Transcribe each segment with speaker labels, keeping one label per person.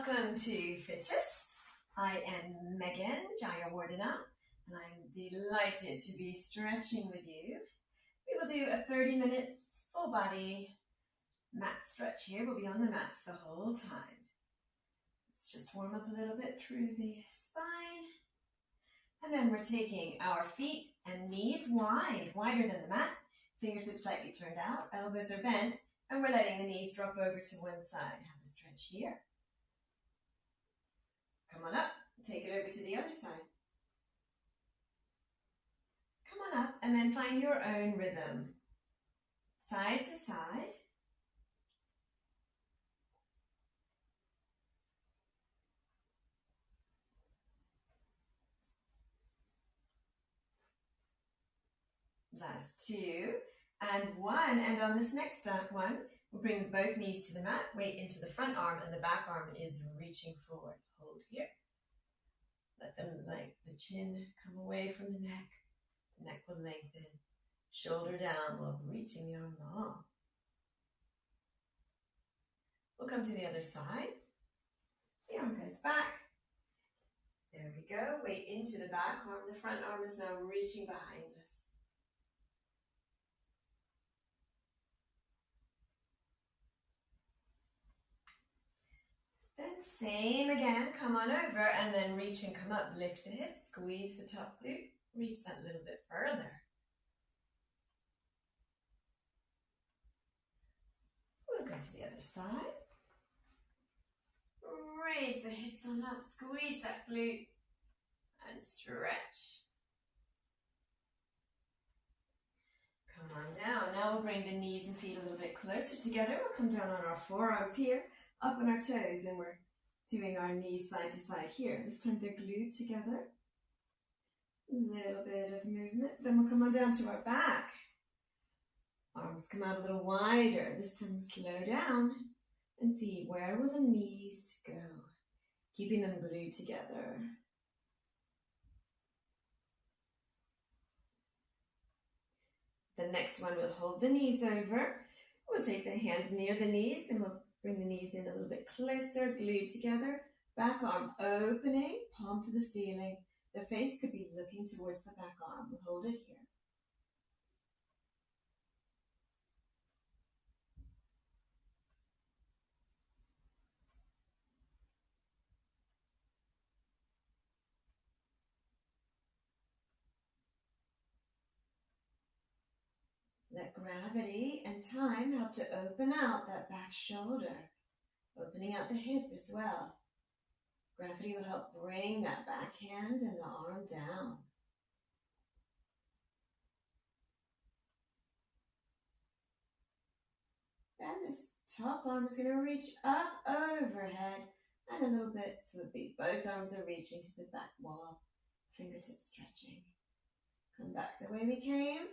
Speaker 1: Welcome to Fittest. I am Megan Jayawardena, and I'm delighted to be stretching with you. We will do a 30 minutes full body mat stretch here. We'll be on the mats the whole time. Let's just warm up a little bit through the spine. And then we're taking our feet and knees wide, wider than the mat. Fingertips slightly turned out, elbows are bent, and we're letting the knees drop over to one side. Have a stretch here. Come on up, take it over to the other side. Come on up and then find your own rhythm. Side to side. Last two and one. And on this next one, we'll bring both knees to the mat, weight into the front arm, and the back arm is reaching forward. Hold here. Let the chin come away from the neck. The neck will lengthen. Shoulder down while reaching the arm long. We'll come to the other side. The arm goes back. There we go. Weight into the back arm. The front arm is now reaching behind us. Then same again, come on over and then reach and come up. Lift the hips, squeeze the top glute, reach that little bit further. We'll go to the other side. Raise the hips on up, squeeze that glute and stretch. Come on down. Now we'll bring the knees and feet a little bit closer together. We'll come down on our forearms here, up on our toes, and we're doing our knees side to side here. This time they're glued together. A little bit of movement. Then we'll come on down to our back. Arms come out a little wider. This time slow down and see where will the knees go. Keeping them glued together. The next one, we'll hold the knees over. We'll take the hand near the knees and we'll bring the knees in a little bit closer, glued together. Back arm opening, palm to the ceiling. The face could be looking towards the back arm. We'll hold it here. Let gravity and time help to open out that back shoulder, opening out the hip as well. Gravity will help bring that back hand and the arm down. Then this top arm is going to reach up overhead and a little bit so that both arms are reaching to the back wall, fingertips stretching. Come back the way we came.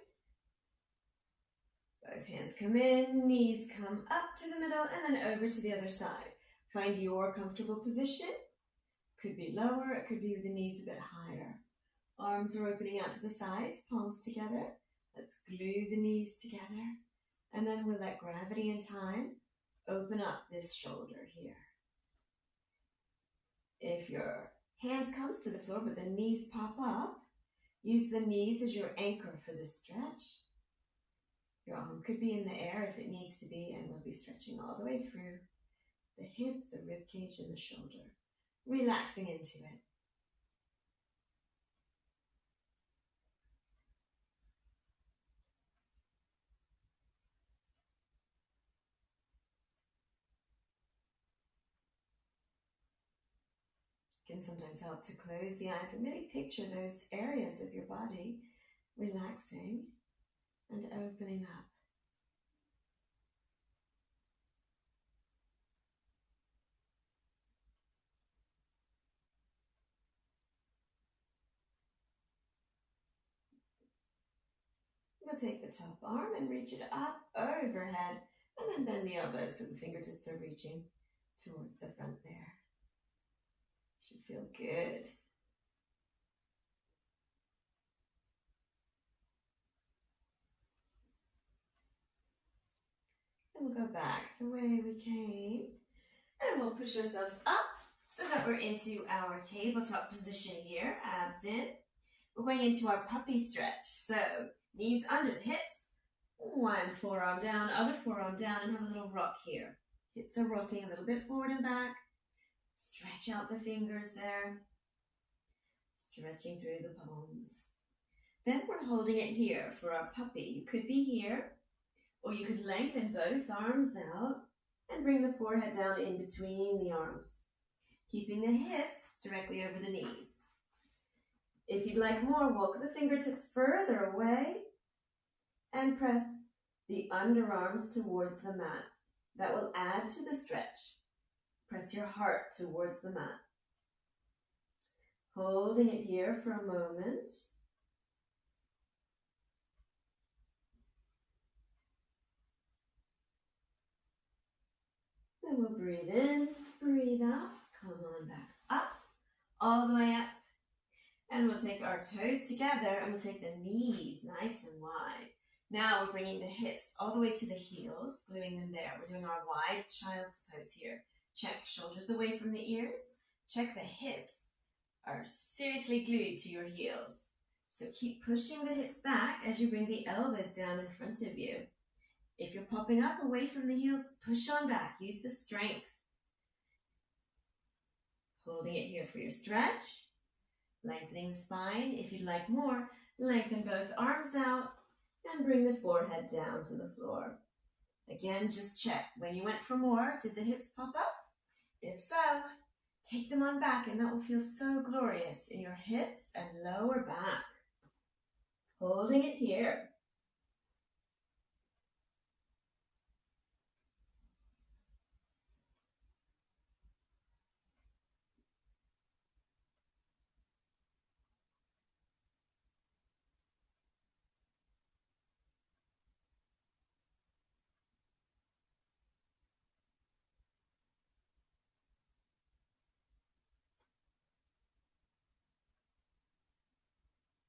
Speaker 1: Both hands come in, knees come up to the middle, and then over to the other side. Find your comfortable position. Could be lower, it could be with the knees a bit higher. Arms are opening out to the sides, palms together. Let's glue the knees together. And then we'll let gravity and time open up this shoulder here. If your hand comes to the floor but the knees pop up, use the knees as your anchor for this stretch. Your arm could be in the air if it needs to be, and we'll be stretching all the way through the hip, the rib cage, and the shoulder, relaxing into it. Can sometimes help to close the eyes and really picture those areas of your body relaxing and opening up. We'll take the top arm and reach it up overhead and then bend the elbows so the fingertips are reaching towards the front there. Should feel good. Then we'll go back the way we came and we'll push ourselves up so that we're into our tabletop position here, abs in. We're going into our puppy stretch. So knees under the hips, one forearm down, other forearm down, and have a little rock here. Hips are rocking a little bit forward and back. Stretch out the fingers there. Stretching through the palms. Then we're holding it here for our puppy. You could be here, or you could lengthen both arms out and bring the forehead down in between the arms, keeping the hips directly over the knees. If you'd like more, walk the fingertips further away and press the underarms towards the mat. That will add to the stretch. Press your heart towards the mat. Holding it here for a moment. Then we'll breathe in, breathe out, come on back up, all the way up. And we'll take our toes together and we'll take the knees nice and wide. Now we're bringing the hips all the way to the heels, gluing them there. We're doing our wide child's pose here. Check shoulders away from the ears. Check the hips are seriously glued to your heels. So keep pushing the hips back as you bring the elbows down in front of you. If you're popping up away from the heels, push on back. Use the strength. Holding it here for your stretch. Lengthening the spine. If you'd like more, lengthen both arms out and bring the forehead down to the floor. Again, just check. When you went for more, did the hips pop up? If so, take them on back and that will feel so glorious in your hips and lower back. Holding it here.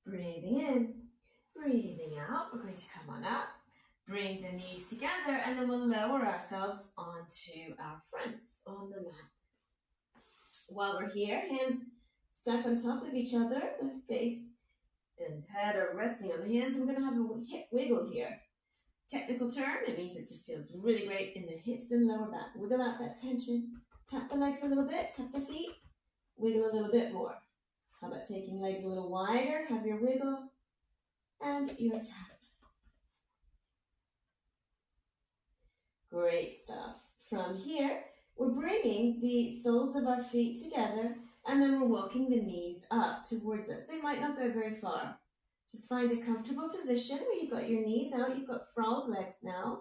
Speaker 1: Breathing in, breathing out. We're going to come on up, bring the knees together, and then we'll lower ourselves onto our fronts on the mat. While we're here, hands stacked on top of each other, the face and head are resting on the hands. We're going to have a hip wiggle here. Technical term, it means it just feels really great in the hips and lower back. Wiggle out that tension. Tap the legs a little bit, tap the feet, wiggle a little bit more. How about taking legs a little wider, have your wiggle, and your tap. Great stuff. From here, we're bringing the soles of our feet together, and then we're walking the knees up towards us. They might not go very far. Just find a comfortable position where you've got your knees out, you've got frog legs now.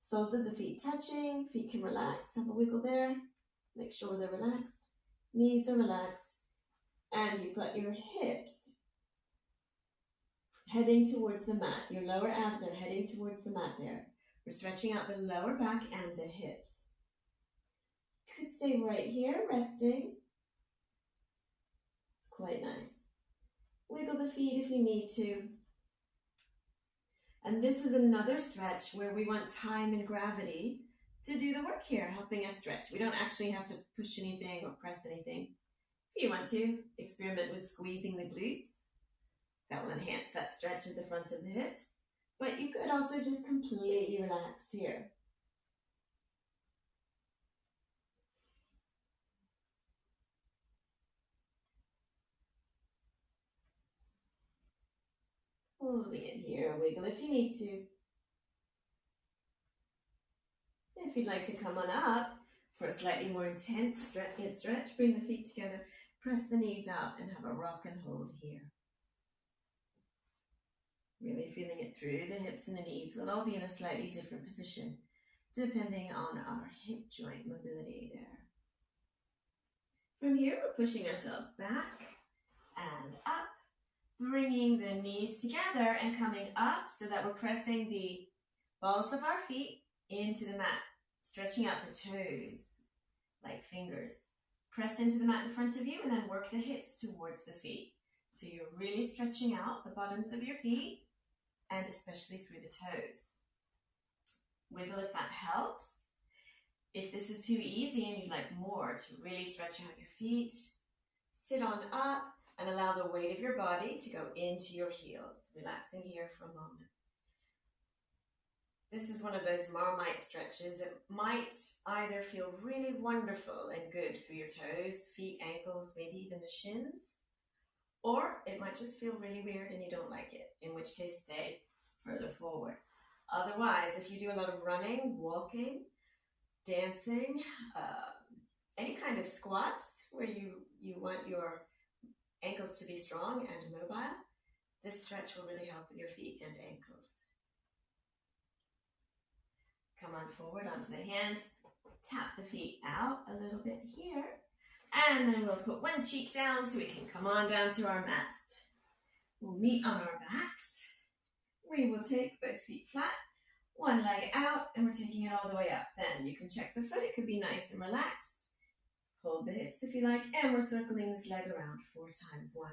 Speaker 1: Soles of the feet touching, feet can relax, have a wiggle there. Make sure they're relaxed. Knees are relaxed. And you've got your hips heading towards the mat. Your lower abs are heading towards the mat there. We're stretching out the lower back and the hips. You could stay right here, resting. It's quite nice. Wiggle the feet if you need to. And this is another stretch where we want time and gravity to do the work here, helping us stretch. We don't actually have to push anything or press anything. If you want to, experiment with squeezing the glutes. That will enhance that stretch at the front of the hips. But you could also just completely relax here. Holding it here, wiggle if you need to. If you'd like to come on up for a slightly more intense stretch, bring the feet together, press the knees out and have a rock and hold here. Really feeling it through the hips and the knees. We'll all be in a slightly different position depending on our hip joint mobility there. From here, we're pushing ourselves back and up, bringing the knees together and coming up so that we're pressing the balls of our feet into the mat, stretching out the toes like fingers. Press into the mat in front of you and then work the hips towards the feet. So you're really stretching out the bottoms of your feet and especially through the toes. Wiggle if that helps. If this is too easy and you'd like more to really stretch out your feet, sit on up and allow the weight of your body to go into your heels, relaxing here for a moment. This is one of those Marmite stretches. It might either feel really wonderful and good through your toes, feet, ankles, maybe even the shins, or it might just feel really weird and you don't like it, in which case stay further forward. Otherwise, if you do a lot of running, walking, dancing, any kind of squats where you want your ankles to be strong and mobile, this stretch will really help with your feet and ankles. Come on forward onto the hands, tap the feet out a little bit here, and then we'll put one cheek down so we can come on down to our mats. We'll meet on our backs. We will take both feet flat, one leg out, and we're taking it all the way up. Then you can check the foot, it could be nice and relaxed. Hold the hips if you like, and we're circling this leg around 4 times. 1,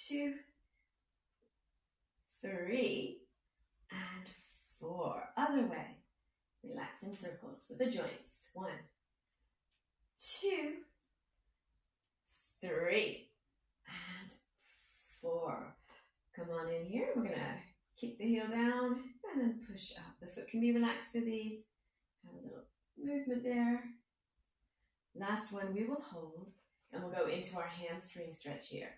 Speaker 1: 2, 3, and 4. Other way. Relax in circles with the joints. 1, 2, 3, and 4. Come on in here. We're going to kick the heel down and then push up. The foot can be relaxed for these. Have a little movement there. Last one we will hold, and we'll go into our hamstring stretch here.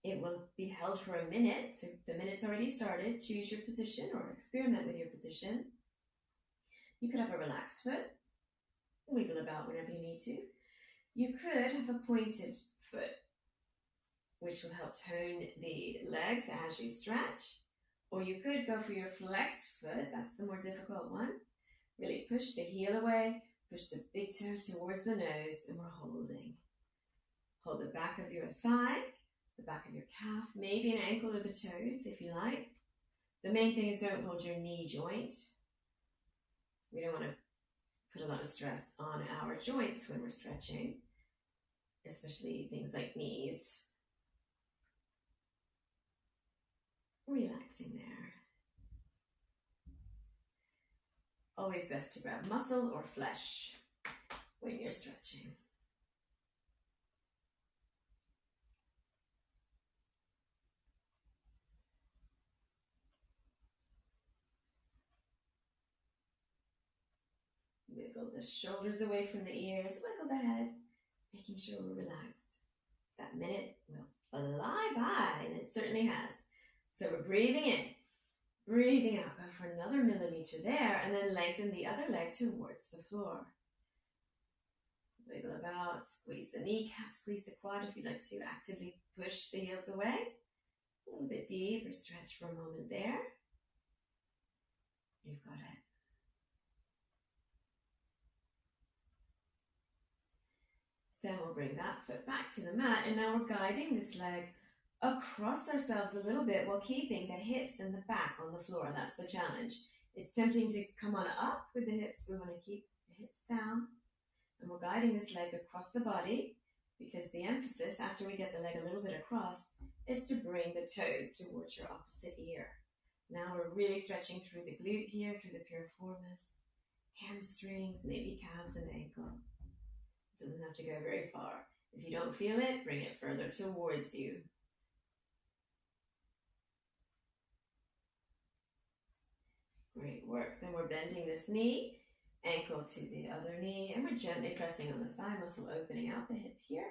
Speaker 1: It will be held for a minute, so the minute's already started. Choose your position or experiment with your position. You could have a relaxed foot, wiggle about whenever you need to. You could have a pointed foot, which will help tone the legs as you stretch. Or you could go for your flexed foot, that's the more difficult one. Really push the heel away, push the big toe towards the nose, and we're holding. Hold the back of your thigh, the back of your calf, maybe an ankle or the toes if you like. The main thing is don't hold your knee joint. We don't want to put a lot of stress on our joints when we're stretching, especially things like knees. Relaxing there. Always best to grab muscle or flesh when you're stretching. Wiggle the shoulders away from the ears, wiggle the head, making sure we're relaxed. That minute will fly by, and it certainly has. So we're breathing in, breathing out. Go for another millimeter there, and then lengthen the other leg towards the floor. Wiggle about, squeeze the kneecap, squeeze the quad if you'd like to actively push the heels away. A little bit deeper stretch for a moment there. You've got it. Then we'll bring that foot back to the mat, and now we're guiding this leg across ourselves a little bit while keeping the hips and the back on the floor. That's the challenge. It's tempting to come on up with the hips. We want to keep the hips down, and we're guiding this leg across the body because the emphasis, after we get the leg a little bit across, is to bring the toes towards your opposite ear. Now we're really stretching through the glute here, through the piriformis, hamstrings, maybe calves and ankle. It doesn't have to go very far. If you don't feel it, bring it further towards you. Great work. Then we're bending this knee, ankle to the other knee, and we're gently pressing on the thigh muscle, opening out the hip here.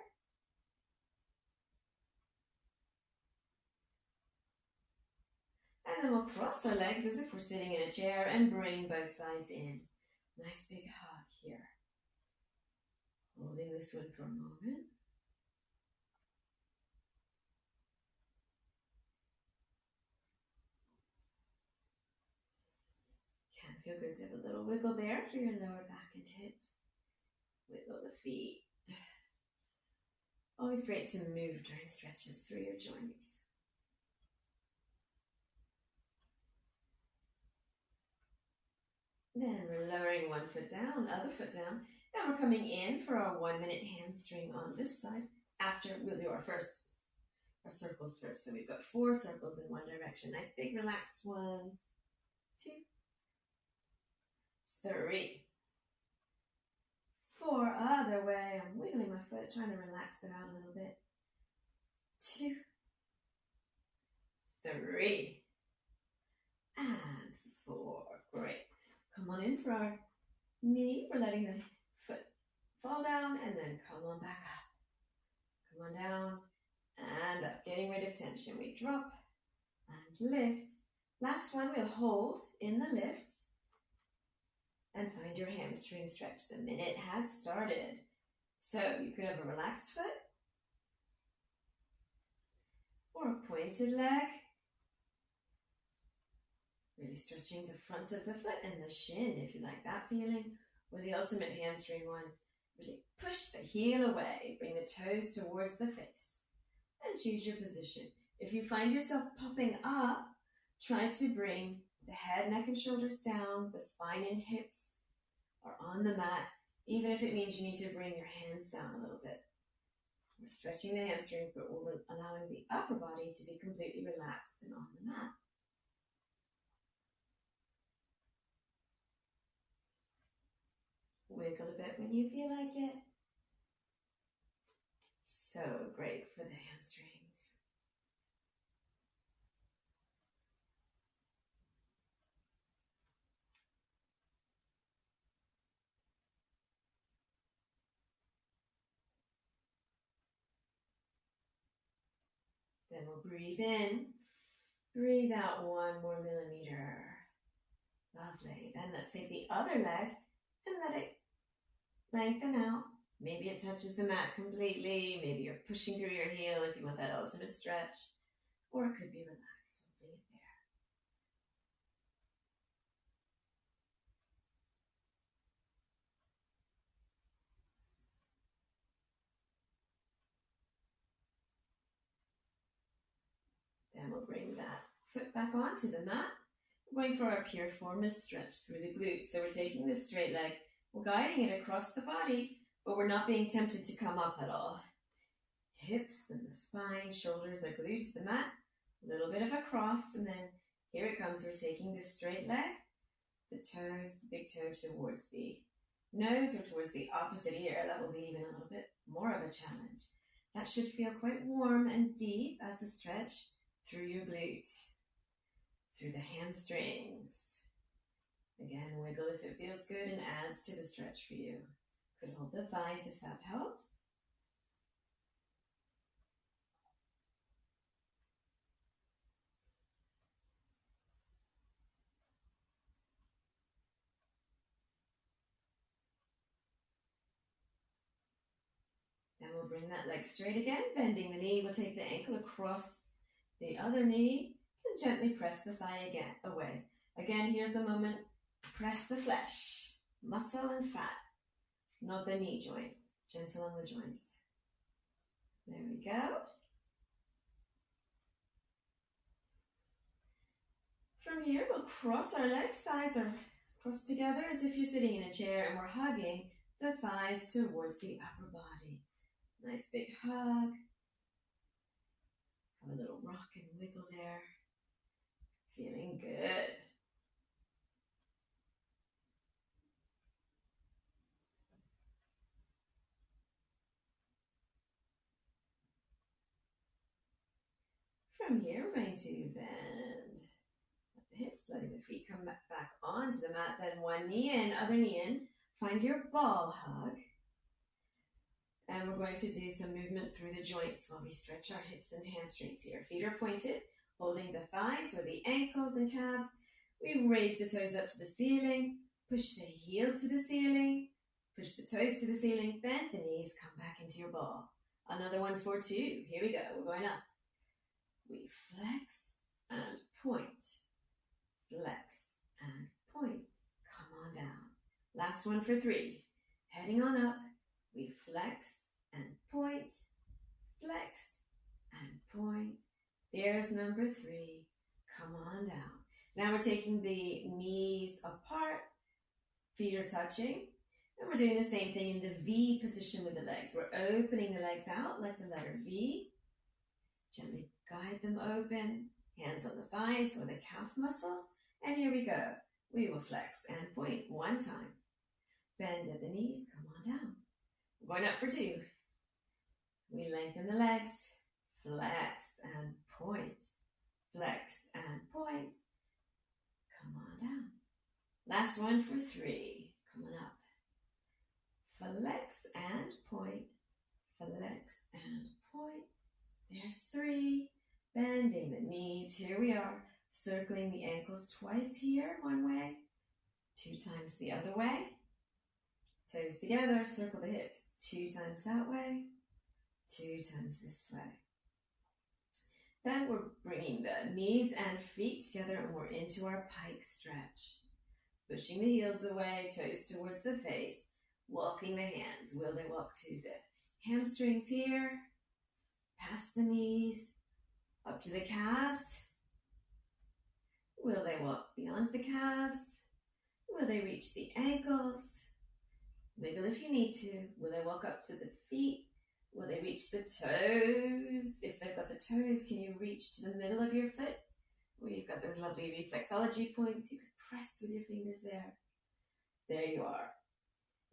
Speaker 1: And then we'll cross our legs as if we're sitting in a chair and bring both thighs in. Nice big hug here. Holding this one for a moment. Can feel good to have a little wiggle there through your lower back and hips. Wiggle the feet. Always great to move during stretches through your joints. Then we're lowering one foot down, other foot down. Now we're coming in for our 1 minute hamstring on this side. After we'll do our circles first. So we've got 4 circles in one direction. Nice big relaxed ones. 2, 3, 4, other way. I'm wiggling my foot, trying to relax it out a little bit. 2, 3, and 4. Great. Come on in for our knee. We're letting the foot fall down and then come on back up. Come on down and up. Getting rid of tension. We drop and lift. Last one, we'll hold in the lift and find your hamstring stretch. The minute has started. So you could have a relaxed foot or a pointed leg. Really stretching the front of the foot and the shin if you like that feeling. Or the ultimate hamstring one. Really push the heel away. Bring the toes towards the face. And choose your position. If you find yourself popping up, try to bring the head, neck, and shoulders down. The spine and hips are on the mat. Even if it means you need to bring your hands down a little bit. We're stretching the hamstrings, but we're allowing the upper body to be completely relaxed and on the mat. Wiggle a bit when you feel like it. So great for the hamstrings. Then we'll breathe in. Breathe out 1 more millimeter. Lovely. Then let's take the other leg and let it lengthen out. Maybe it touches the mat completely. Maybe you're pushing through your heel if you want that ultimate stretch. Or it could be relaxed, holding it there. Then we'll bring that foot back onto the mat. We're going for our piriformis stretch through the glutes. So we're taking this straight leg, we're guiding it across the body, but we're not being tempted to come up at all. Hips and the spine, shoulders are glued to the mat. A little bit of a cross, and then here it comes. We're taking this straight leg, the toes, the big toe towards the nose or towards the opposite ear. That will be even a little bit more of a challenge. That should feel quite warm and deep as a stretch through your glute, through the hamstrings. Again, wiggle if it feels good and adds to the stretch for you. Could hold the thighs if that helps. Then we'll bring that leg straight again, bending the knee. We'll take the ankle across the other knee and gently press the thigh again away. Again, here's a moment. Press the flesh, muscle and fat, not the knee joint. Gentle on the joints. There we go. From here, we'll cross our legs. Thighs are crossed together as if you're sitting in a chair, and we're hugging the thighs towards the upper body. Nice big hug. Have a little rock and wiggle there. Feeling good. From here, we're going to bend the hips, letting the feet come back onto the mat. Then one knee in, other knee in. Find your ball hug. And we're going to do some movement through the joints while we stretch our hips and hamstrings here. Feet are pointed, holding the thighs or the ankles and calves. We raise the toes up to the ceiling, push the heels to the ceiling, push the toes to the ceiling, bend the knees, come back into your ball. Another one for 2. Here we go. We're going up. We flex and point, flex and point. Come on down. Last one for 3. Heading on up. We flex and point, flex and point. There's number 3. Come on down. Now we're taking the knees apart, feet are touching, and we're doing the same thing in the V position with the legs. We're opening the legs out like the letter V. Gently guide them open, hands on the thighs or the calf muscles. And here we go. We will flex and point one time. Bend at the knees, come on down. We're going up for two. We lengthen the legs, flex and point. Flex and point. Come on down. Last one for three. Coming up. Flex and point. Flex and point. There's three. Bending the knees. Here we are. Circling the ankles twice here, one way. Two times the other way. Toes together. Circle the hips. Two times that way. Two times this way. Then we're bringing the knees and feet together and we're into our pike stretch. Pushing the heels away, toes towards the face, walking the hands. Will they walk to the hamstrings here, past the knees, up to the calves? Will they walk beyond the calves? Will they reach the ankles? Wiggle if you need to. Will they walk up to the feet? Will they reach the toes? If they've got the toes, can you reach to the middle of your foot? Where you've got those lovely reflexology points. You could press with your fingers there. There you are.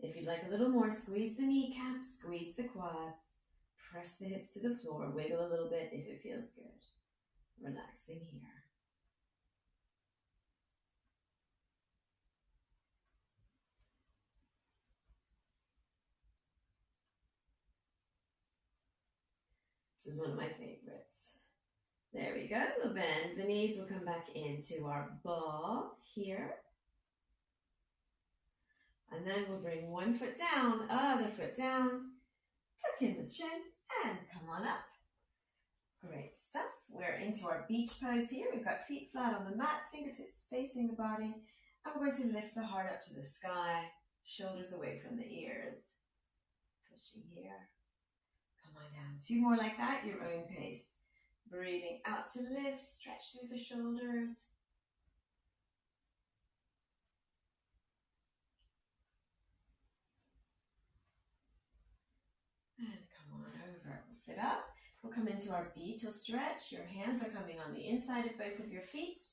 Speaker 1: If you'd like a little more, squeeze the kneecaps, squeeze the quads, press the hips to the floor, wiggle a little bit if it feels good. Relaxing here. This is one of my favorites. There we go. We'll bend the knees. We'll come back into our ball here. And then we'll bring one foot down, other foot down, tuck in the chin, and come on up. Great stuff. We're into our beach pose here. We've got feet flat on the mat, fingertips facing the body. And we're going to lift the heart up to the sky, shoulders away from the ears. Pushing here. Come on down. Two more like that, your own pace. Breathing out to lift, stretch through the shoulders. And come on over. We'll sit up. We'll come into our beetle stretch. Your hands are coming on the inside of both of your feet.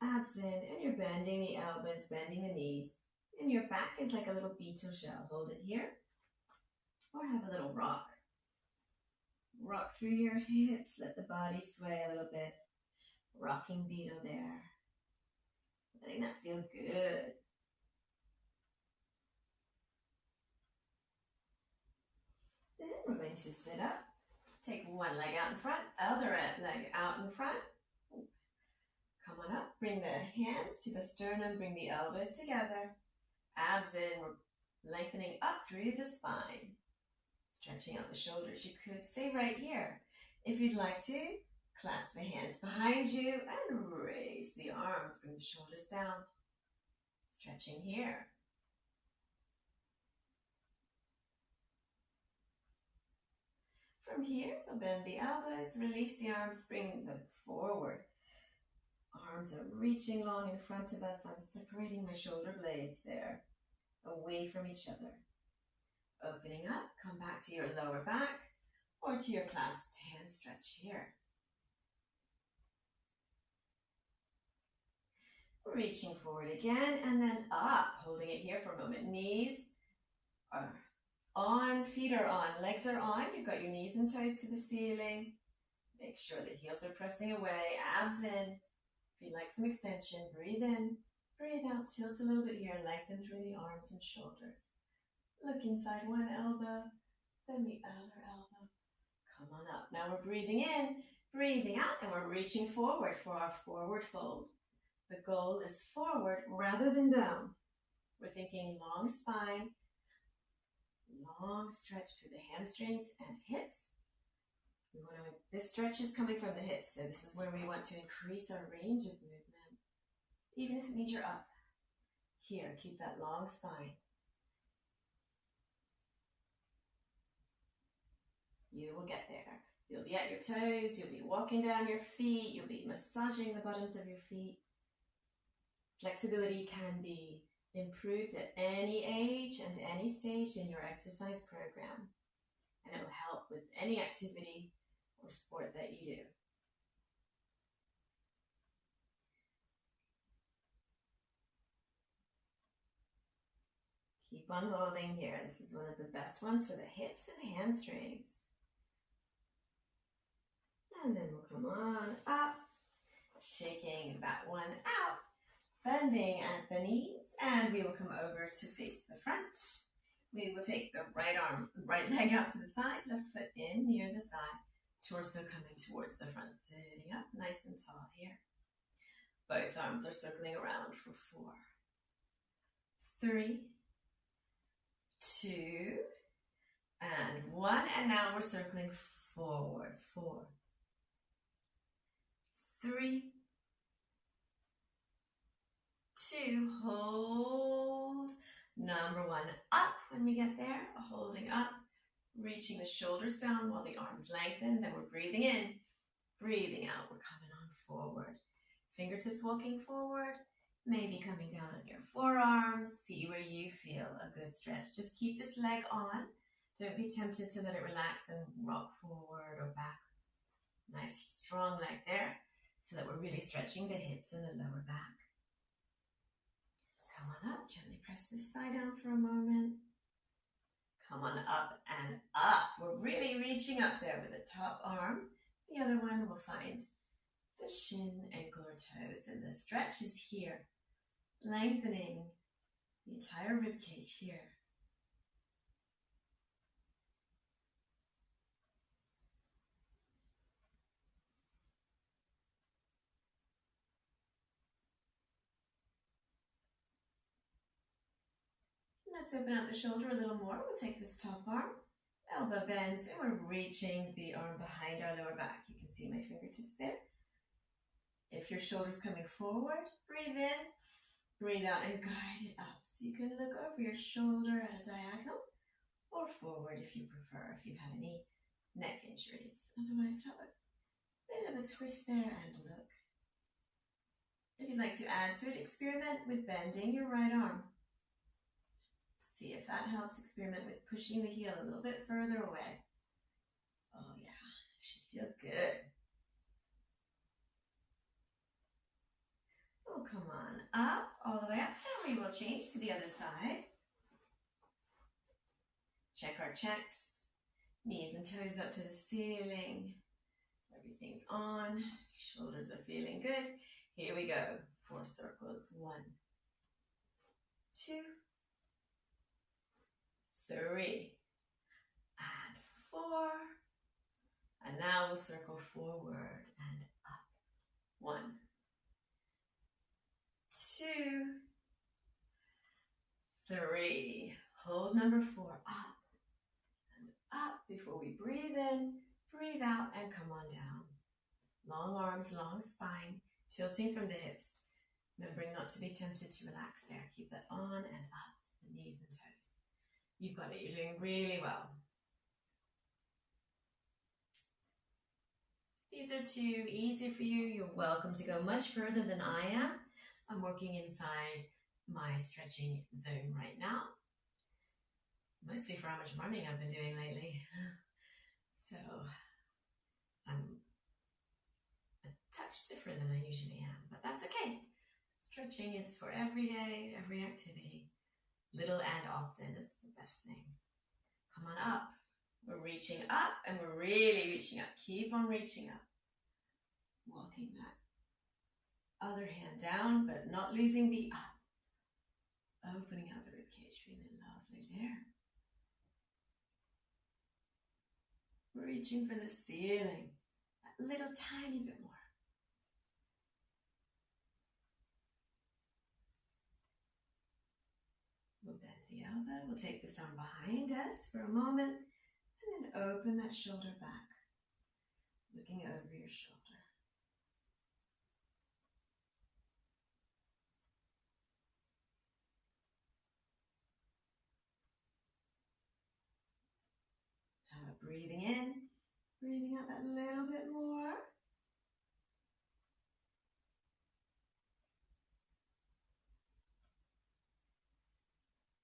Speaker 1: Abs in, and you're bending the elbows, bending the knees. And your back is like a little beetle shell. Hold it here. Or have a little rock. Rock through your hips. Let the body sway a little bit. Rocking beetle there. Letting that feel good. Then we're going to sit up. Take one leg out in front, other leg out in front. Come on up. Bring the hands to the sternum. Bring the elbows together. Abs in. We're lengthening up through the spine. Stretching out the shoulders. You could stay right here. If you'd like to, clasp the hands behind you and raise the arms. Bring the shoulders down. Stretching here. From here, we'll bend the elbows, release the arms, bring them forward. Arms are reaching long in front of us. I'm separating my shoulder blades there, away from each other. Opening up, come back to your lower back or to your clasped hand stretch here. Reaching forward again and then up, holding it here for a moment. Knees are on, feet are on, legs are on. You've got your knees and toes to the ceiling. Make sure the heels are pressing away, abs in. If you'd like some extension, breathe in, breathe out, tilt a little bit here, lengthen through the arms and shoulders. Look inside one elbow, then the other elbow. Come on up. Now we're breathing in, breathing out, and we're reaching forward for our forward fold. The goal is forward rather than down. We're thinking long spine, long stretch through the hamstrings and hips. This stretch is coming from the hips, so this is where we want to increase our range of movement, even if it means you're up. Here, keep that long spine. You will get there. You'll be at your toes, you'll be walking down your feet, you'll be massaging the bottoms of your feet. Flexibility can be improved at any age and any stage in your exercise program, and it will help with any activity or sport that you do. Keep on holding here. This is one of the best ones for the hips and hamstrings. And then we'll come on up, shaking that one out, bending at the knees, and we will come over to face the front. We will take the right arm, right leg out to the side, left foot in near the thigh, torso coming towards the front, sitting up nice and tall here. Both arms are circling around for 4, 3, 2, and 1. And now we're circling forward. 4, 3, 2, hold. Number 1, up when we get there, holding up, reaching the shoulders down while the arms lengthen. Then we're breathing in, breathing out. We're coming on forward. Fingertips walking forward, maybe coming down on your forearms. See where you feel a good stretch. Just keep this leg on. Don't be tempted to let it relax and rock forward or back. Nice strong leg there, so that we're really stretching the hips and the lower back. Come on up, gently press this thigh down for a moment. Come on up and up. We're really reaching up there with the top arm. The other one will find the shin, ankle, or toes, and the stretch is here, lengthening the entire rib cage here. Let's open up the shoulder a little more. We'll take this top arm, elbow bends, and we're reaching the arm behind our lower back. You can see my fingertips there. If your shoulder's coming forward, breathe in, breathe out, and guide it up. So you can look over your shoulder at a diagonal or forward if you prefer, if you've had any neck injuries. Otherwise, have a bit of a twist there and look. If you'd like to add to it, experiment with bending your right arm. See if that helps. Experiment with pushing the heel a little bit further away. Oh yeah, should feel good. We'll come on up, all the way up, and we will change to the other side. Check our checks. Knees and toes up to the ceiling. Everything's on. Shoulders are feeling good. Here we go. 4 circles. 1, 2, 3, and 4. And now we'll circle forward and up. 1, 2, 3. Hold number 4. Up and up before we breathe in, breathe out, and come on down. Long arms, long spine, tilting from the hips. Remembering not to be tempted to relax there. Keep that on and up, the knees and toes. You've got it. You're doing really well. These are too easy for you. You're welcome to go much further than I am. I'm working inside my stretching zone right now. Mostly for how much running I've been doing lately. So I'm a touch stiffer than I usually am, but that's okay. Stretching is for every day, every activity. Little and often is the best thing. Come on up. We're reaching up and we're really reaching up. Keep on reaching up. Walking that other hand down, but not losing the up. Opening out the ribcage, feeling lovely there. Reaching for the ceiling. A little tiny bit more. We'll bend the elbow. We'll take this arm behind us for a moment and then open that shoulder back, looking over your shoulder. Breathing in, breathing out that little bit more.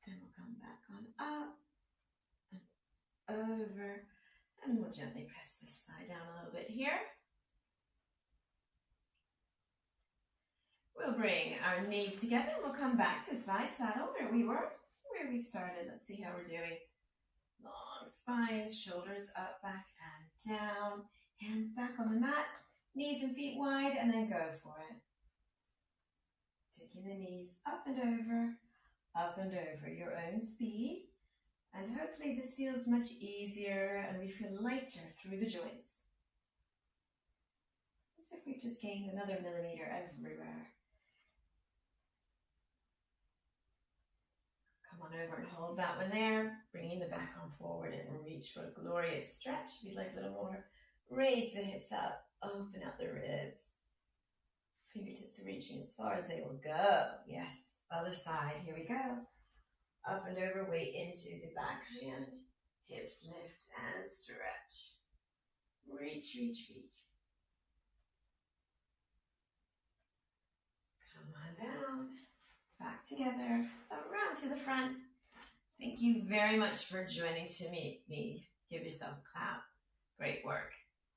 Speaker 1: Then we'll come back on up and over, and we'll gently press this side down a little bit here. We'll bring our knees together. We'll come back to side saddle where we were. where we started. Let's see how we're doing. Long spines, shoulders up, back, and down. Hands back on the mat, knees and feet wide, and then go for it. Taking the knees up and over your own speed. And hopefully this feels much easier and we feel lighter through the joints. As if we've just gained another millimeter everywhere. Come on over and hold that one there. Bringing the back arm forward and reach for a glorious stretch. If you'd like a little more, raise the hips up, open up the ribs. Fingertips are reaching as far as they will go. Yes, other side, here we go. Up and over, weight into the back hand. Hips lift and stretch. Reach, reach, reach. Come on down. Back together, around to the front. Thank you very much for joining to meet me. Give yourself a clap. Great work.